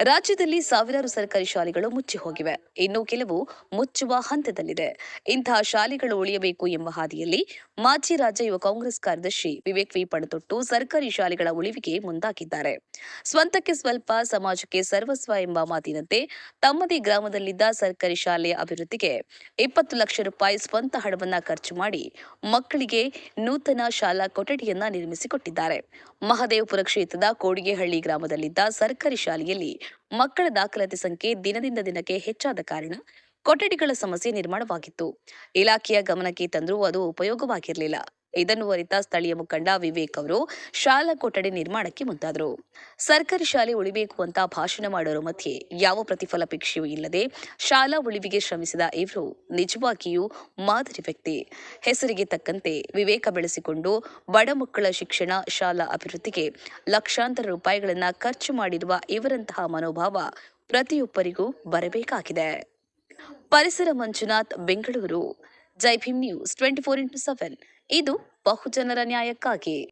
ರಾಜ್ಯದಲ್ಲಿ ಸಾವಿರಾರು ಸರ್ಕಾರಿ ಶಾಲೆಗಳು ಮುಚ್ಚಿ ಹೋಗಿವೆ. ಇನ್ನು ಕೆಲವು ಮುಚ್ಚುವ ಹಂತದಲ್ಲಿದೆ. ಇಂತಹ ಶಾಲೆಗಳು ಉಳಿಯಬೇಕು ಎಂಬ ಹಾದಿಯಲ್ಲಿ ಮಾಜಿ ರಾಜ್ಯ ಯುವ ಕಾಂಗ್ರೆಸ್ ಕಾರ್ಯದರ್ಶಿ ವಿವೇಕ್ ವಿ ಪಣತೊಟ್ಟು ಸರ್ಕಾರಿ ಶಾಲೆಗಳ ಉಳಿವಿಗೆ ಮುಂದಾಗಿದ್ದಾರೆ. ಸ್ವಂತಕ್ಕೆ ಸ್ವಲ್ಪ, ಸಮಾಜಕ್ಕೆ ಸರ್ವಸ್ವ ಎಂಬ ಮಾತಿನಂತೆ ತಮ್ಮದೇ ಗ್ರಾಮದಲ್ಲಿದ್ದ ಸರ್ಕಾರಿ ಶಾಲೆಯ ಅಭಿವೃದ್ಧಿಗೆ 20 ಲಕ್ಷ ರೂಪಾಯಿ ಸ್ವಂತ ಹಣವನ್ನ ಖರ್ಚು ಮಾಡಿ ಮಕ್ಕಳಿಗೆ ನೂತನ ಶಾಲಾ ಕೊಠಡಿಯನ್ನ ನಿರ್ಮಿಸಿಕೊಟ್ಟಿದ್ದಾರೆ. ಮಹದೇವಪುರ ಕ್ಷೇತ್ರದ ಕೋಡಿಗೆಹಳ್ಳಿ ಗ್ರಾಮದಲ್ಲಿದ್ದ ಸರ್ಕಾರಿ ಶಾಲೆಯಲ್ಲಿ ಮಕ್ಕಳ ದಾಖಲಾತಿ ಸಂಖ್ಯೆ ದಿನದಿಂದ ದಿನಕ್ಕೆ ಹೆಚ್ಚಾದ ಕಾರಣ ಕೊಠಡಿಗಳ ಸಮಸ್ಯೆ ನಿರ್ಮಾಣವಾಗಿತ್ತು. ಇಲಾಖೆಯ ಗಮನಕ್ಕೆ ತಂದರೂ ಅದು ಉಪಯೋಗವಾಗಿರಲಿಲ್ಲ. ಇದನ್ನು ಅರಿತ ಸ್ಥಳೀಯ ಮುಖಂಡ ವಿವೇಕ್ ಅವರು ಶಾಲಾ ಕೊಠಡಿ ನಿರ್ಮಾಣಕ್ಕೆ ಮುಂದಾದರು. ಸರ್ಕಾರಿ ಶಾಲೆ ಉಳಿಬೇಕು ಅಂತ ಭಾಷಣ ಮಾಡೋರ ಮಧ್ಯೆ ಯಾವ ಪ್ರತಿಫಲಾಪೇಕ್ಷೆಯೂ ಇಲ್ಲದೆ ಶಾಲಾ ಉಳಿವಿಗೆ ಶ್ರಮಿಸಿದ ಇವರು ನಿಜವಾಗಿಯೂ ಮಾದರಿ ವ್ಯಕ್ತಿ. ಹೆಸರಿಗೆ ತಕ್ಕಂತೆ ವಿವೇಕ ಬೆಳೆಸಿಕೊಂಡು ಬಡ ಮಕ್ಕಳ ಶಿಕ್ಷಣ, ಶಾಲಾ ಅಭಿವೃದ್ಧಿಗೆ ಲಕ್ಷಾಂತರ ರೂಪಾಯಿಗಳನ್ನ ಖರ್ಚು ಮಾಡಿರುವ ಇವರಂತಹ ಮನೋಭಾವ ಪ್ರತಿಯೊಬ್ಬರಿಗೂ ಬರಬೇಕಾಗಿದೆ. ಪರಿಸರ ಮಂಜುನಾಥ್, ಬೆಂಗಳೂರು. ಜೈ ಭೀಮ್ ನ್ಯೂಸ್ 24x7 ಇದು ಬಹುಜನರ ನ್ಯಾಯಕ್ಕಾಗಿ.